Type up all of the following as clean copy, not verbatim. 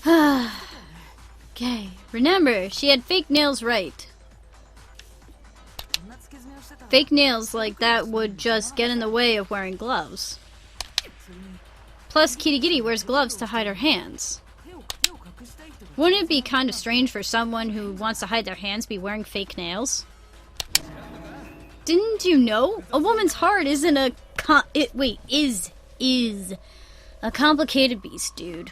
Okay, remember, she had fake nails right. Fake nails like that would just get in the way of wearing gloves. Plus, Kirigiri wears gloves to hide her hands. Wouldn't it be kind of strange for someone who wants to hide their hands be wearing fake nails? Didn't you know? A woman's heart isn't a is a complicated beast, dude.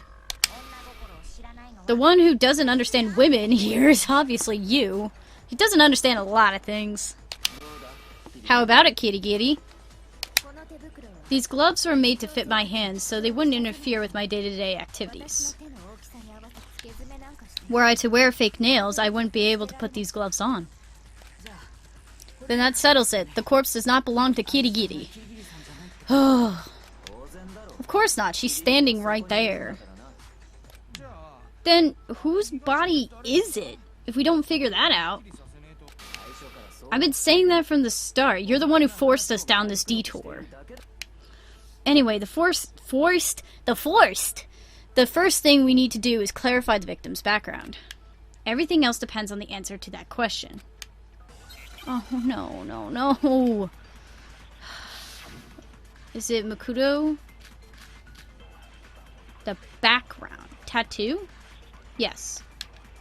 The one who doesn't understand women here is obviously you. He doesn't understand a lot of things. How about it, Kirigiri? These gloves were made to fit my hands, so they wouldn't interfere with my day-to-day activities. Were I to wear fake nails, I wouldn't be able to put these gloves on. Then that settles it. The corpse does not belong to Kirigiri. Oh. Of course not. She's standing right there. Then whose body is it, if we don't figure that out? I've been saying that from the start. You're the one who forced us down this detour. Anyway, the first thing we need to do is clarify the victim's background. Everything else depends on the answer to that question. Oh, no. Is it Makoto? The background. Tattoo? Yes.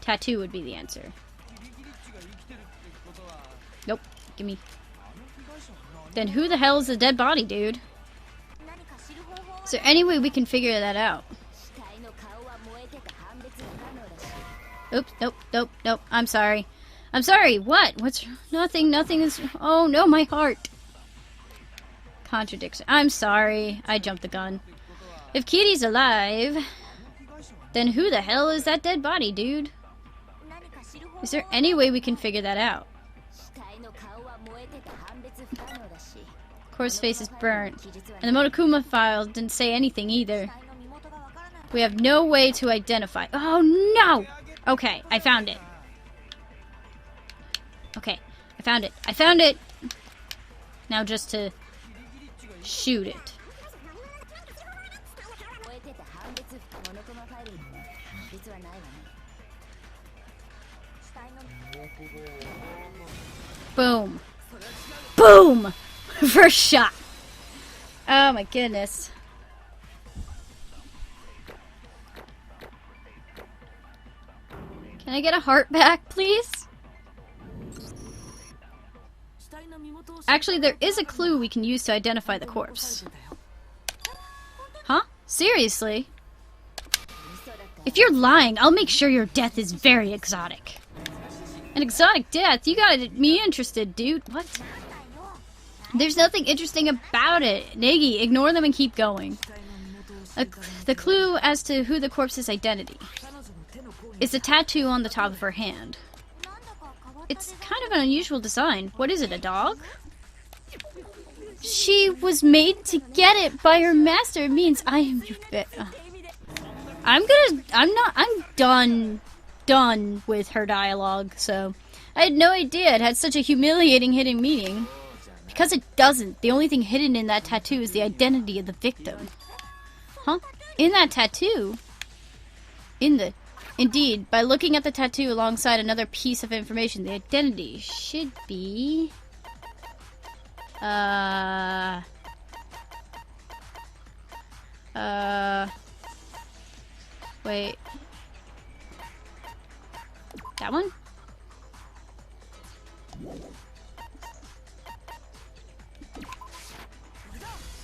Tattoo would be the answer. Nope. Gimme. Then who the hell is the dead body, dude? Is there any way we can figure that out? Oops, nope. I'm sorry. What? Nothing is... Oh, no, my heart. Contradiction. I'm sorry. I jumped the gun. If Kitty's alive, then who the hell is that dead body, dude? Is there any way we can figure that out? Corpse's face is burnt, and the Monokuma file didn't say anything either. We have no way to identify... Oh, no! Okay, I found it. Okay, I found it! Now just to shoot it. Boom. Boom! First shot. Oh my goodness. Can I get a heart back, please? Actually, there is a clue we can use to identify the corpse. Huh? Seriously? If you're lying, I'll make sure your death is very exotic. An exotic death? You got me interested, dude. What? There's nothing interesting about it. Negi, ignore them and keep going. The clue as to who the corpse's identity is a tattoo on the top of her hand. It's kind of an unusual design. What is it, a dog? She was made to get it by her master. It means I am your I'm done with her dialogue, so I had no idea it had such a humiliating hidden meaning. Because it doesn't. The only thing hidden in that tattoo is the identity of the victim. Huh? In that tattoo? Indeed, by looking at the tattoo alongside another piece of information, the identity should be... Wait. That one?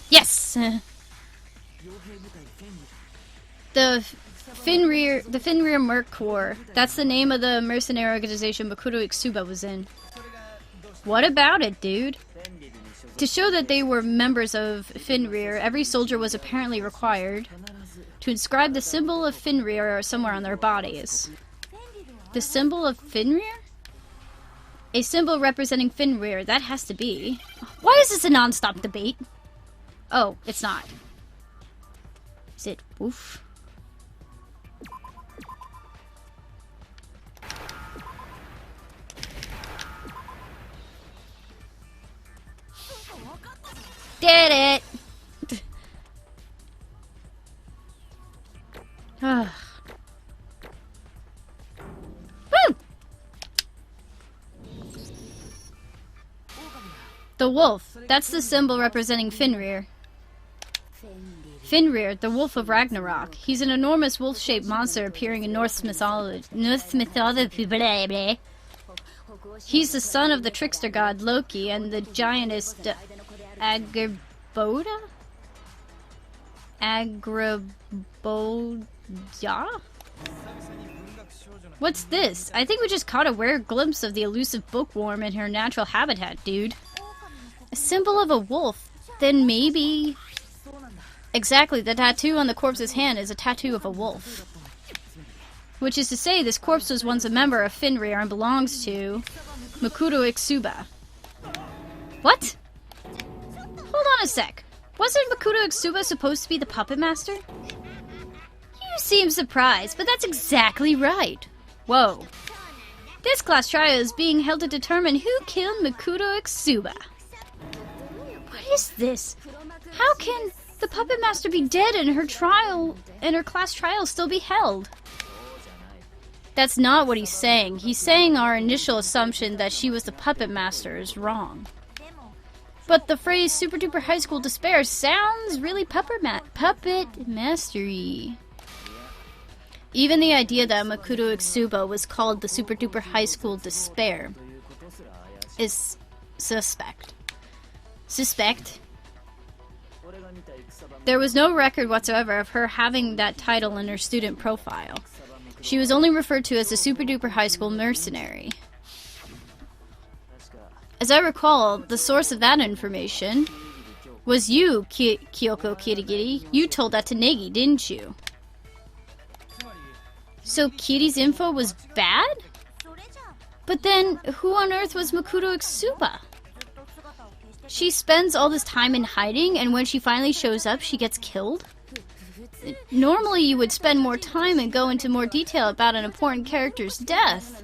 Yes! The Finrear Merc Corps. That's the name of the mercenary organization Makoto Itsuba was in. What about it, dude? To show that they were members of Finrear, every soldier was apparently required to inscribe the symbol of Finrear somewhere on their bodies. The symbol of Finrear? A symbol representing Finrear, that has to be. Why is this a non-stop debate? Oh, it's not. Is it? Oof. Did it! The wolf. That's the symbol representing Fenrir. Fenrir, the wolf of Ragnarok. He's an enormous wolf-shaped monster appearing in Norse mythology. Blah, blah. He's the son of the trickster god Loki and the giantess Agrboda? Agrboda? What's this? I think we just caught a rare glimpse of the elusive bookworm in her natural habitat, dude. A symbol of a wolf? Then maybe... Exactly, the tattoo on the corpse's hand is a tattoo of a wolf. Which is to say, this corpse was once a member of Fenrir and belongs to Makoto Itsuba. What? Hold on a sec. Wasn't Makoto Itsuba supposed to be the puppet master? You seem surprised, but that's exactly right. Whoa. This class trial is being held to determine who killed Makoto Itsuba. What is this? How can the puppet master be dead and her class trial still be held? That's not what he's saying. He's saying our initial assumption that she was the puppet master is wrong. But the phrase super duper high school despair sounds really puppet mastery. Even the idea that Makoto Itsuba was called the super duper high school despair is suspect. There was no record whatsoever of her having that title in her student profile. She was only referred to as a super duper high school mercenary. As I recall, the source of that information was you, Kyoko Kirigiri. You told that to Negi, didn't you? So Kiri's info was bad? But then, who on earth was Makoto Itsuba? She spends all this time in hiding, and when she finally shows up, she gets killed? Normally you would spend more time and go into more detail about an important character's death.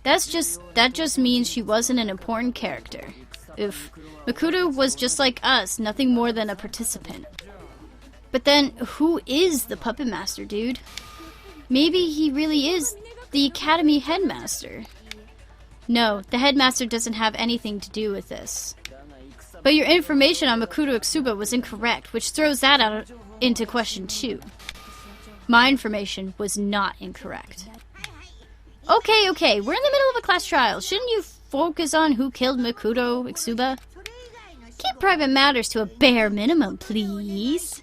That just means she wasn't an important character. If Makoto was just like us, nothing more than a participant. But then, who is the puppet master, dude? Maybe he really is the academy headmaster. No, the headmaster doesn't have anything to do with this. But your information on Makoto Itsuba was incorrect, which throws that out into question too. My information was not incorrect. Okay, we're in the middle of a class trial. Shouldn't you focus on who killed Makoto Itsuba? Keep private matters to a bare minimum, please.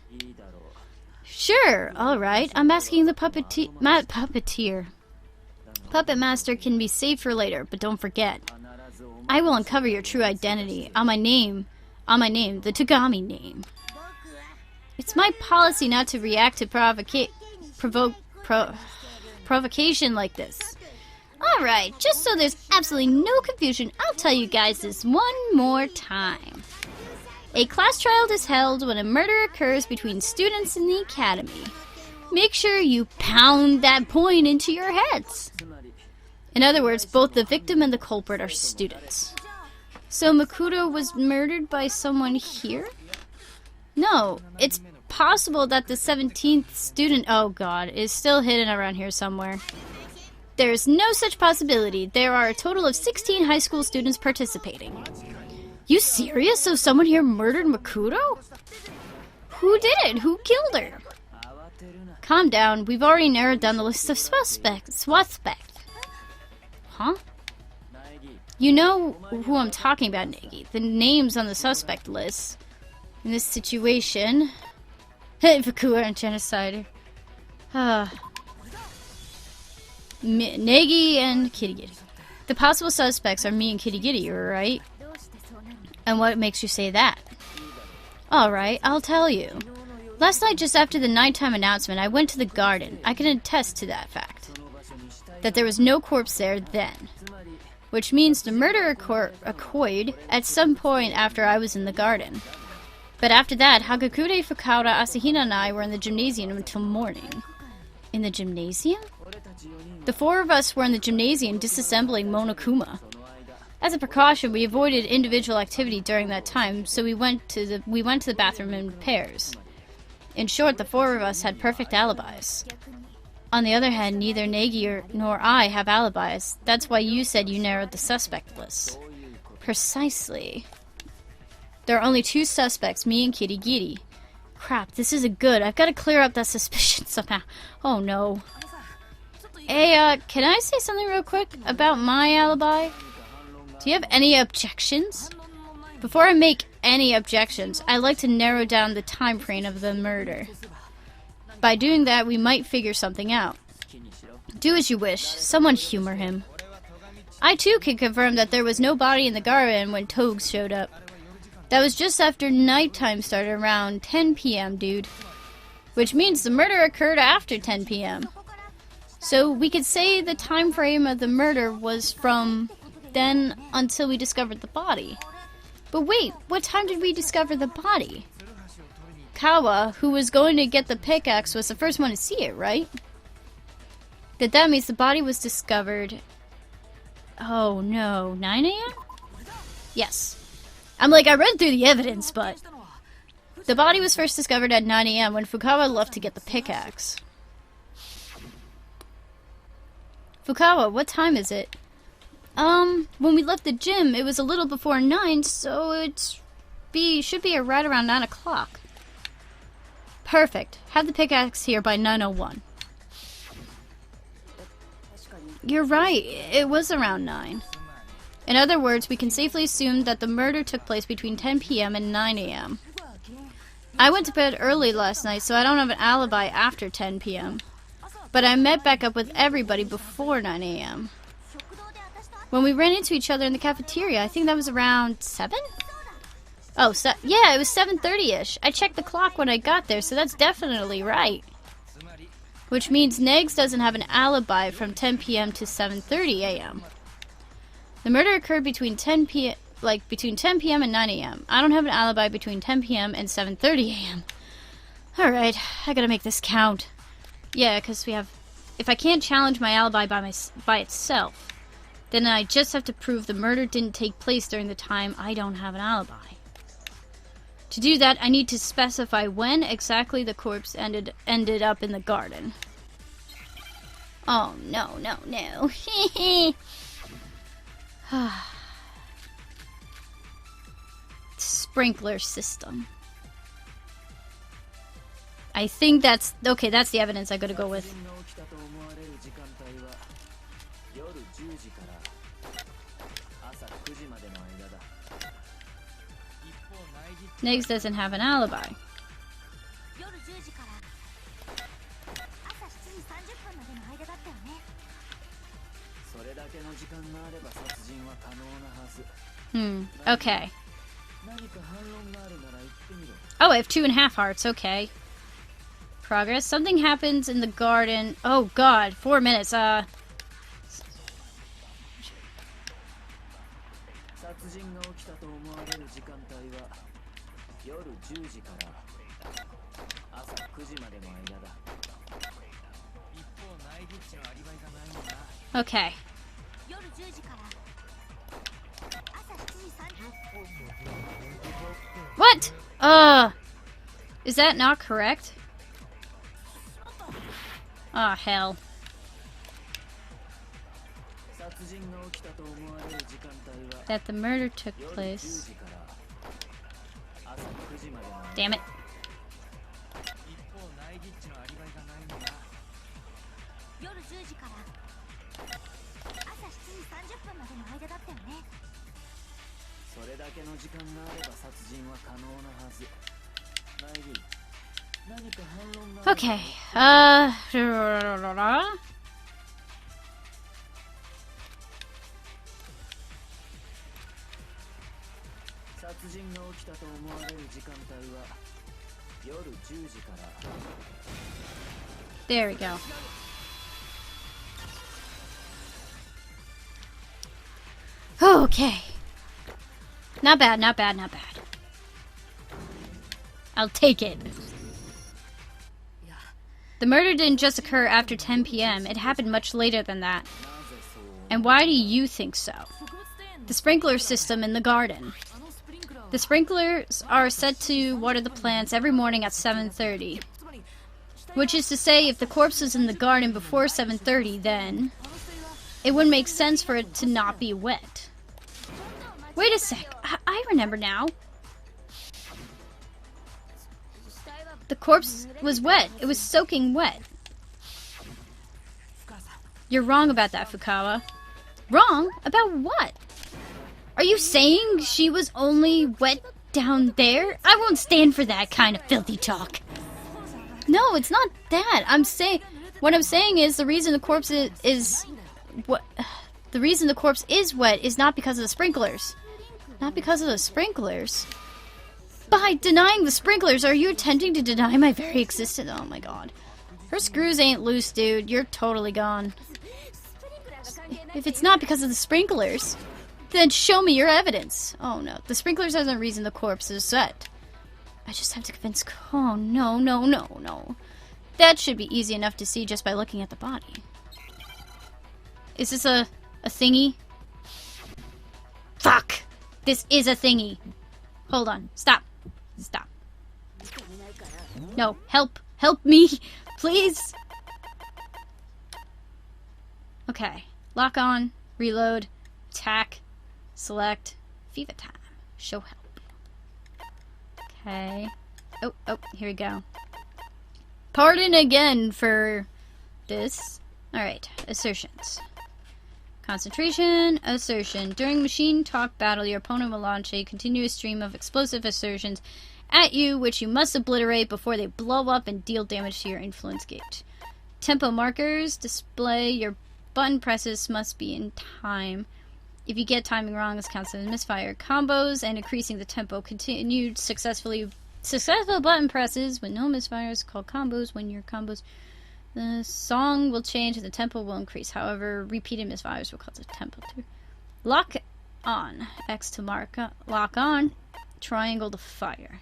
Sure, alright. I'm asking the puppeteer. Puppet master can be saved for later, but don't forget. I will uncover your true identity on my name, the Tagami name. It's my policy not to react to provocation like this. Alright, just so there's absolutely no confusion, I'll tell you guys this one more time. A class trial is held when a murder occurs between students in the academy. Make sure you pound that point into your heads. In other words, both the victim and the culprit are students. So Makoto was murdered by someone here? No, it's possible that the 17th student, oh god, is still hidden around here somewhere. There is no such possibility. There are a total of 16 high school students participating. You serious? So someone here murdered Makoto? Who did it? Who killed her? Calm down. We've already narrowed down the list of suspects. Huh? You know who I'm talking about, Negi. The names on the suspect list. In this situation... Vakua and genocider. Negi and Kirigiri. The possible suspects are me and Kirigiri, right? And what makes you say that? Alright, I'll tell you. Last night, just after the nighttime announcement, I went to the garden. I can attest to that fact. That there was no corpse there then. Which means the murder occurred at some point after I was in the garden. But after that, Hagakure, Fukaura, Asahina, and I were in the gymnasium until morning. In the gymnasium? The four of us were in the gymnasium disassembling Monokuma. As a precaution, we avoided individual activity during that time, so we went to the bathroom in pairs. In short, the four of us had perfect alibis. On the other hand, neither Negi nor I have alibis. That's why you said you narrowed the suspect list. Precisely. There are only 2 suspects, me and Kirigiri. Crap, this isn't good. I've got to clear up that suspicion somehow. Oh no. Hey, can I say something real quick about my alibi? Do you have any objections? Before I make any objections, I'd like to narrow down the time frame of the murder. By doing that, we might figure something out. Do as you wish. Someone humor him. I too can confirm that there was no body in the garden when Togs showed up. That was just after nighttime started around 10 p.m., dude. Which means the murder occurred after 10 p.m. So we could say the time frame of the murder was from then until we discovered the body. But wait, what time did we discover the body? Kawa, who was going to get the pickaxe, was the first one to see it, right? That means the body was discovered... Oh no, 9 a.m.? Yes. I'm like, I read through the evidence, but... The body was first discovered at 9 a.m. when Fukawa left to get the pickaxe. Fukawa, what time is it? When we left the gym, it was a little before 9, so should be right around 9 o'clock. Perfect. Have the pickaxe here by 9:01. You're right, it was around 9. In other words, we can safely assume that the murder took place between 10 p.m. and 9 a.m. I went to bed early last night, so I don't have an alibi after 10 p.m. But I met back up with everybody before 9 a.m. When we ran into each other in the cafeteria, I think that was around 7? Oh, yeah, it was 7:30-ish. I checked the clock when I got there, so that's definitely right. Which means Negs doesn't have an alibi from 10 p.m. to 7:30 a.m. The murder occurred between 10 p.m. and 9 a.m. I don't have an alibi between 10 p.m. and 7:30 a.m. Alright, I gotta make this count. Yeah, because if I can't challenge my alibi by itself, then I just have to prove the murder didn't take place during the time I don't have an alibi. To do that, I need to specify when exactly the corpse ended up in the garden. Oh, no. Sprinkler system. I think that's the evidence I gotta go with. Negs doesn't have an alibi. Okay. Oh, I have 2.5 hearts, okay. Progress. Something happens in the garden. Oh god, 4 minutes, Okay. What? Is that not correct? Ah, hell. That the murder took place. Damn it. Okay. There we go. Okay. Not bad. I'll take it. The murder didn't just occur after 10 p.m. It happened much later than that. And why do you think so? The sprinkler system in the garden. The sprinklers are set to water the plants every morning at 7:30. Which is to say, if the corpse was in the garden before 7:30, then it wouldn't make sense for it to not be wet. Wait a sec. I remember now. The corpse was wet. It was soaking wet. You're wrong about that, Fukawa. Wrong? About what? Are you saying she was only wet down there? I won't stand for that kind of filthy talk. No, it's not that. What I'm saying is the reason the corpse is what the reason the corpse is wet is not because of the sprinklers. Not because of the sprinklers. By denying the sprinklers, are you attempting to deny my very existence? Oh my god. Her screws ain't loose, dude. You're totally gone. If it's not because of the sprinklers, then show me your evidence. Oh no. The sprinklers are the reason the corpse is wet. I just have to convince... Oh, no. That should be easy enough to see just by looking at the body. Is this a thingy? Fuck! This is a thingy. Hold on. Stop. No, help me, please. Okay, lock on, reload, attack, select, Viva time, show help. Okay, oh, here we go. Pardon again for this. Alright, assertions. Concentration, assertion. During machine talk battle, your opponent will launch a continuous stream of explosive assertions at you, which you must obliterate before they blow up and deal damage to your influence gauge. Tempo markers display your button presses must be in time. If you get timing wrong, this counts as misfire. Combos and increasing the tempo. Continued successful button presses with no misfires called combos. When your combos, the song will change and the tempo will increase. However, repeated misfires will cause the tempo to lock on. X to mark lock on. Triangle to fire.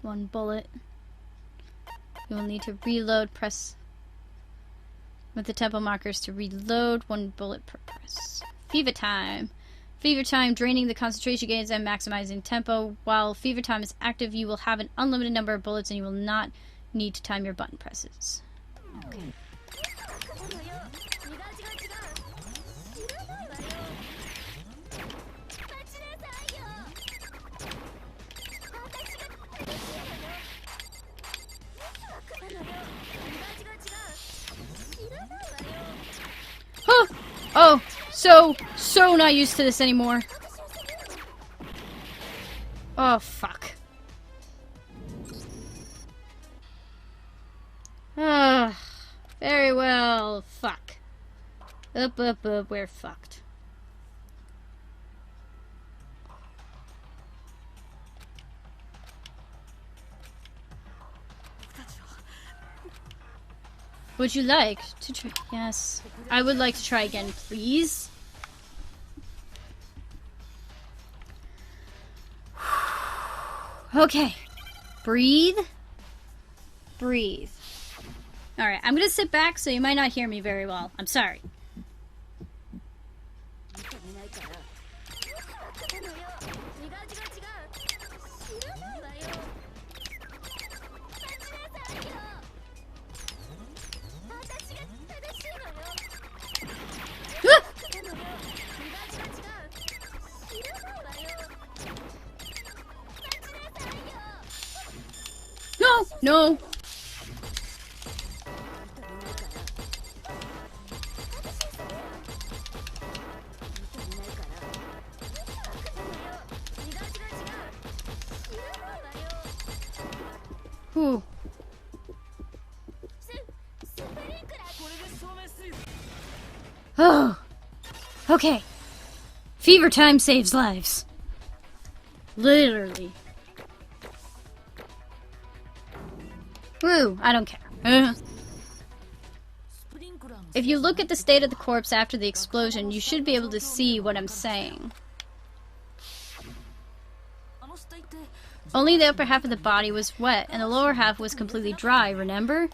One bullet. You will need to reload. Press with the tempo markers to reload. One bullet per press. Fever time. Fever time, draining the concentration gains and maximizing tempo. While fever time is active, you will have an unlimited number of bullets and you will not need to time your button presses. Okay. Oh, so not used to this anymore. Oh, fuck. Very well. Fuck. Up, we're fucked. Would you like to try? Yes. I would like to try again, please. Okay. Breathe. Breathe. Alright, I'm gonna sit back so you might not hear me very well. I'm sorry. No! Whew. Oh! Okay. Fever time saves lives. Literally. Woo, I don't care. If you look at the state of the corpse after the explosion, you should be able to see what I'm saying. Only the upper half of the body was wet, and the lower half was completely dry, remember?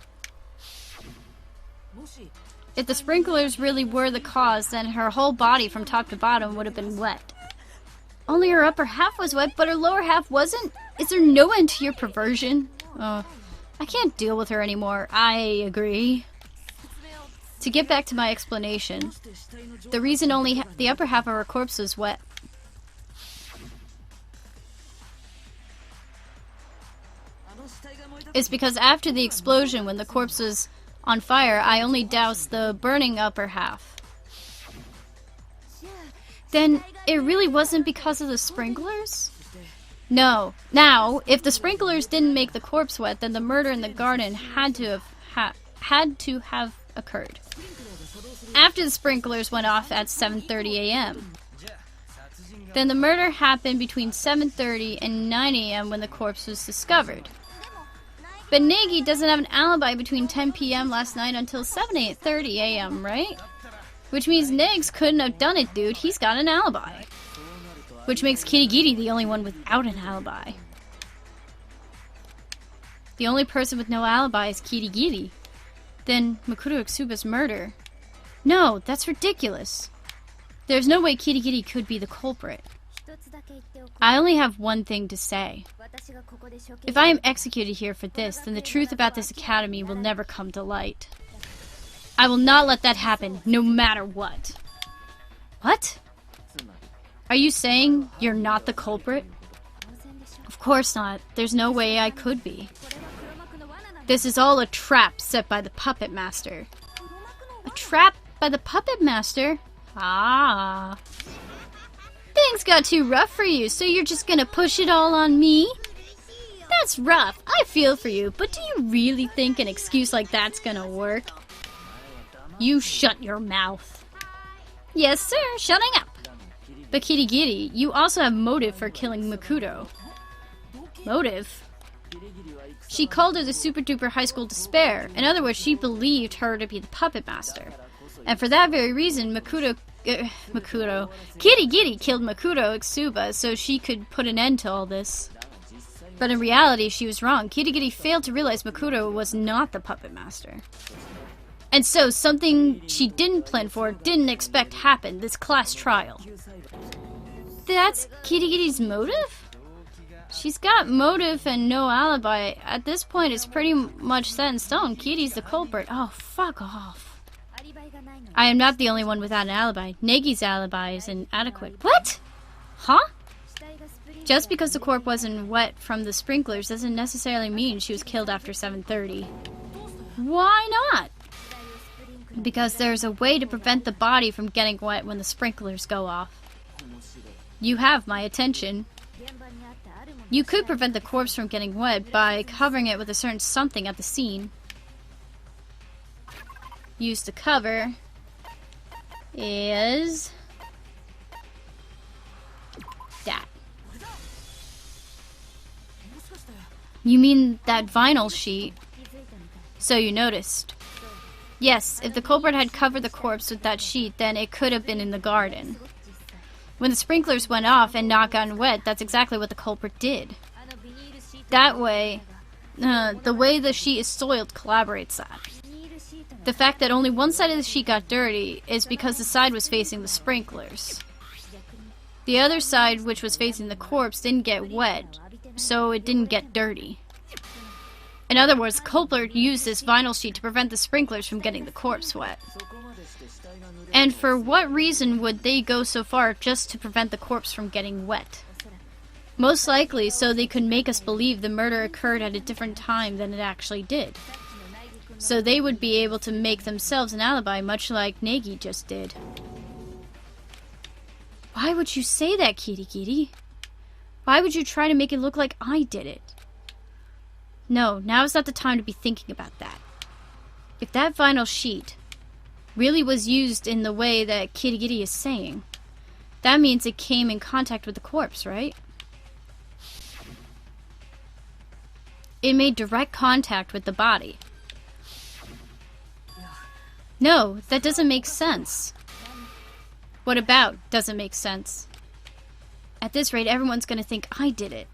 If the sprinklers really were the cause, then her whole body from top to bottom would have been wet. Only her upper half was wet, but her lower half wasn't? Is there no end to your perversion? I can't deal with her anymore. I agree. To get back to my explanation, the reason only the upper half of her corpse was wet is because after the explosion, when the corpse was on fire, I only doused the burning upper half. Then it really wasn't because of the sprinklers? No. Now, if the sprinklers didn't make the corpse wet, then the murder in the garden had to have occurred after the sprinklers went off at 7:30 a.m. Then the murder happened between 7:30 and 9 a.m. when the corpse was discovered. But Negi doesn't have an alibi between 10 p.m. last night until 7:30 a.m., right? Which means Negs couldn't have done it, dude. He's got an alibi. Which makes Kirigiri the only one without an alibi. The only person with no alibi is Kirigiri. Then Makuro Itsuba's murder. No, that's ridiculous. There's no way Kirigiri could be the culprit. I only have one thing to say. If I am executed here for this, then the truth about this academy will never come to light. I will not let that happen, no matter what. What? Are you saying you're not the culprit? Of course not. There's no way I could be. This is all a trap set by the puppet master. A trap by the puppet master? Ah. Things got too rough for you, so you're just gonna push it all on me? That's rough. I feel for you, but do you really think an excuse like that's gonna work? You shut your mouth. Yes, sir. Shutting up. But Kirigiri, you also have motive for killing Makuro. Motive? She called her the super duper high school despair. In other words, she believed her to be the puppet master. And for that very reason, Kirigiri killed Makuro Itsuba so she could put an end to all this. But in reality, she was wrong. Kirigiri failed to realize Makuro was not the puppet master. And so, something she didn't plan for, didn't expect happened, this class trial. That's Kirigiri's motive? She's got motive and no alibi. At this point, it's pretty much set in stone. Kiri's the culprit. Oh, fuck off. I am not the only one without an alibi. Negi's alibi is inadequate. What? Huh? Just because the corpse wasn't wet from the sprinklers doesn't necessarily mean she was killed after 7:30. Why not? Because there's a way to prevent the body from getting wet when the sprinklers go off. You have my attention. You could prevent the corpse from getting wet by covering it with a certain something at the scene. Use to cover is that. You mean that vinyl sheet? So you noticed. Yes, if the culprit had covered the corpse with that sheet, then it could have been in the garden. When the sprinklers went off and not gotten wet, that's exactly what the culprit did. That way, the way the sheet is soiled corroborates that. The fact that only one side of the sheet got dirty is because the side was facing the sprinklers. The other side, which was facing the corpse, didn't get wet, so it didn't get dirty. In other words, the culprit used this vinyl sheet to prevent the sprinklers from getting the corpse wet. And for what reason would they go so far just to prevent the corpse from getting wet? Most likely so they could make us believe the murder occurred at a different time than it actually did. So they would be able to make themselves an alibi, much like Negi just did. Why would you say that, Kirigiri? Why would you try to make it look like I did it? No, now is not the time to be thinking about that. If that vinyl sheet really was used in the way that Kirigiri is saying, that means it came in contact with the corpse, right? It made direct contact with the body. No, that doesn't make sense. What about doesn't make sense? At this rate, everyone's gonna think I did it.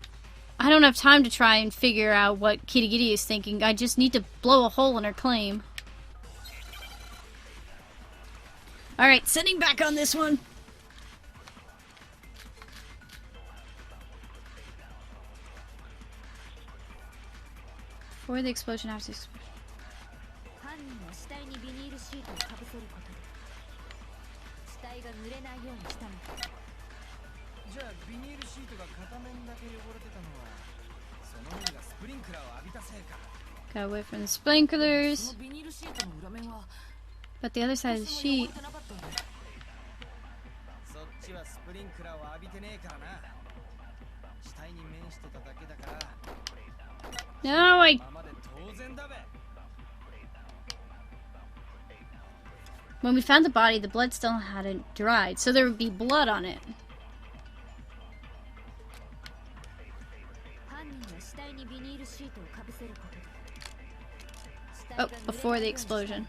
I don't have time to try and figure out what Kirigiri is thinking. I just need to blow a hole in her claim. Alright, sitting back on this one. Before the explosion, after the explosion. Got away from the sprinklers. But the other side of the sheet. No, When we found the body, the blood still hadn't dried, so there would be blood on it. Oh, before the explosion.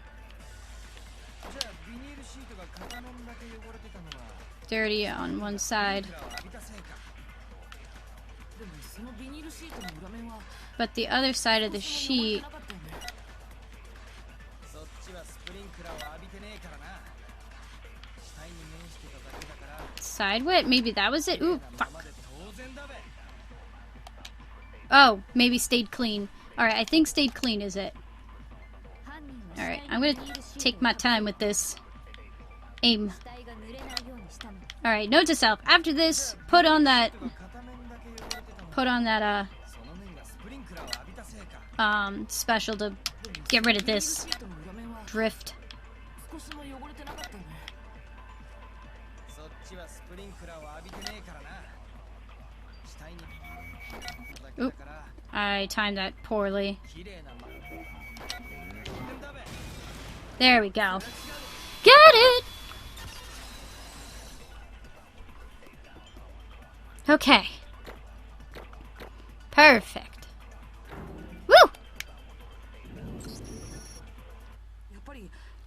Dirty on one side. But the other side of the sheet... Side wet? Maybe that was it? Ooh, fuck. Oh, maybe stayed clean. Alright, I think stayed clean is it. Alright, I'm gonna take my time with this. Aim. Alright, note to self. After this, put on that, special to get rid of this drift. Oop, I timed that poorly. There we go. Got it! Okay. Perfect. Woo!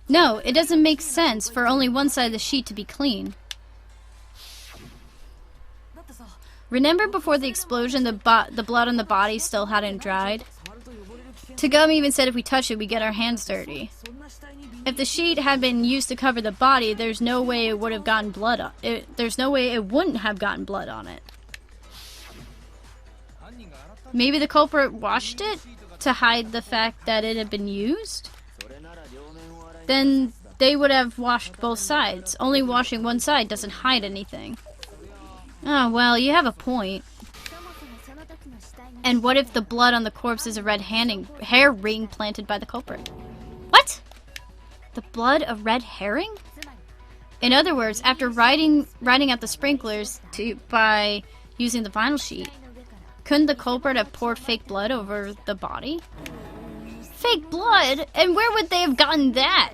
No, it doesn't make sense for only one side of the sheet to be clean. Remember before the explosion, the blood on the body still hadn't dried? Tagami even said if we touch it, we get our hands dirty. If the sheet had been used to cover the body, there's no way it would have gotten blood on it. There's no way it wouldn't have gotten blood on it. Maybe the culprit washed it to hide the fact that it had been used? Then they would have washed both sides. Only washing one side doesn't hide anything. Oh, well, you have a point. And what if the blood on the corpse is a red hair ring planted by the culprit? What? The blood of red herring? In other words, after riding out the sprinklers by using the vinyl sheet, couldn't the culprit have poured fake blood over the body? Fake blood? And where would they have gotten that?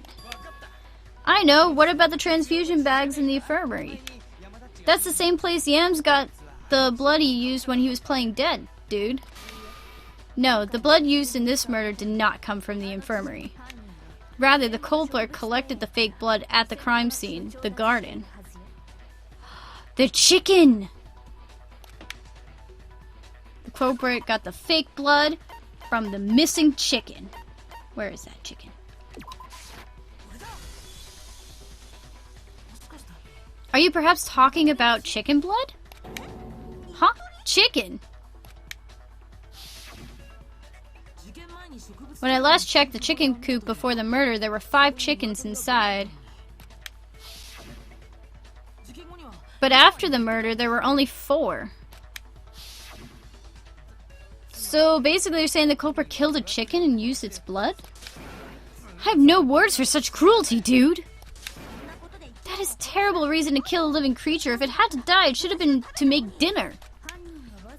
I know, what about the transfusion bags in the infirmary? That's the same place Yams got the blood he used when he was playing dead, dude. No, the blood used in this murder did not come from the infirmary. Rather, the culprit collected the fake blood at the crime scene, the garden. The chicken! The culprit got the fake blood from the missing chicken. Where is that chicken? Are you perhaps talking about chicken blood? Huh? Chicken? When I last checked the chicken coop before the murder, there were 5 chickens inside. But after the murder, there were only 4. So basically you're saying the culprit killed a chicken and used its blood? I have no words for such cruelty, dude! That is a terrible reason to kill a living creature. If it had to die, it should have been to make dinner.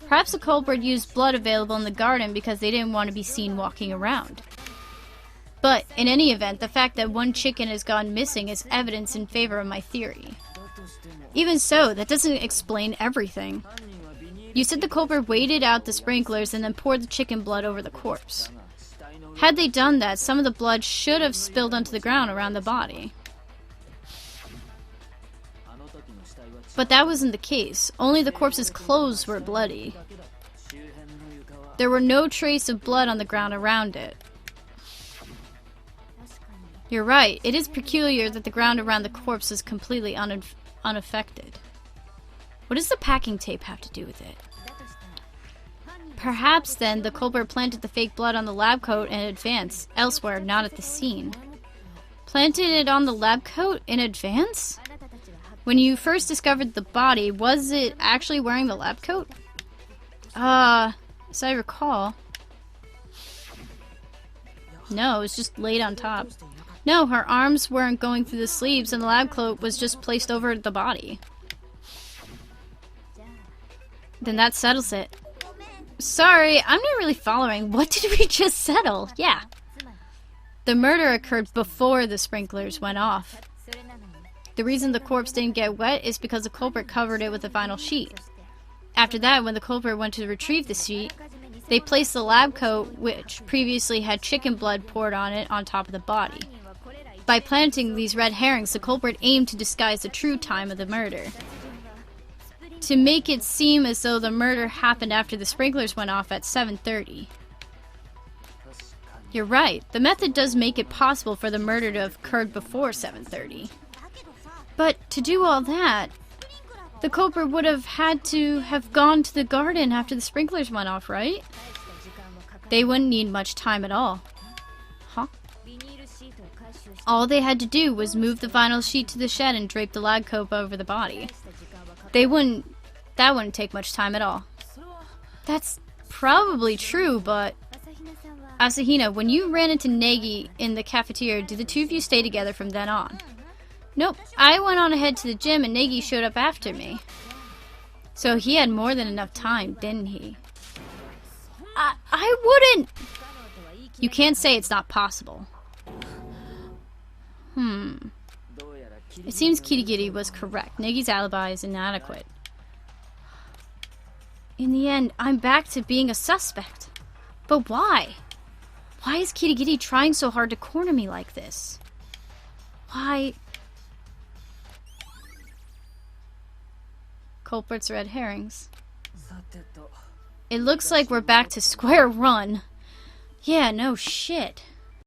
Perhaps the culprit used blood available in the garden because they didn't want to be seen walking around. But, in any event, the fact that one chicken has gone missing is evidence in favor of my theory. Even so, that doesn't explain everything. You said the culprit waited out the sprinklers and then poured the chicken blood over the corpse. Had they done that, some of the blood should have spilled onto the ground around the body. But that wasn't the case. Only the corpse's clothes were bloody. There were no trace of blood on the ground around it. You're right. It is peculiar that the ground around the corpse is completely unaffected. What does the packing tape have to do with it? Perhaps, then, the culprit planted the fake blood on the lab coat in advance, elsewhere, not at the scene. planted it on the lab coat in advance? When you first discovered the body, was it actually wearing the lab coat? As I recall. No, it was just laid on top. No, her arms weren't going through the sleeves and the lab coat was just placed over the body. Then that settles it. Sorry, I'm not really following. What did we just settle? Yeah. The murder occurred before the sprinklers went off. The reason the corpse didn't get wet is because the culprit covered it with a vinyl sheet. After that, when the culprit went to retrieve the sheet, they placed the lab coat, which previously had chicken blood poured on it, on top of the body. By planting these red herrings, the culprit aimed to disguise the true time of the murder. To make it seem as though the murder happened after the sprinklers went off at 7:30. You're right, the method does make it possible for the murder to have occurred before 7:30. But to do all that, the culprit would have had to have gone to the garden after the sprinklers went off, right? They wouldn't need much time at all. Huh? All they had to do was move the vinyl sheet to the shed and drape the lab coat over the body. That wouldn't take much time at all. That's probably true, but... Asahina, when you ran into Negi in the cafeteria, did the two of you stay together from then on? Nope, I went on ahead to the gym and Negi showed up after me. So he had more than enough time, didn't he? I wouldn't! You can't say it's not possible. It seems Kirigiri was correct. Negi's alibi is inadequate. In the end, I'm back to being a suspect. But why? Why is Kirigiri trying so hard to corner me like this? Why? Culprit's red herrings. It looks like we're back to square one. Yeah, no shit.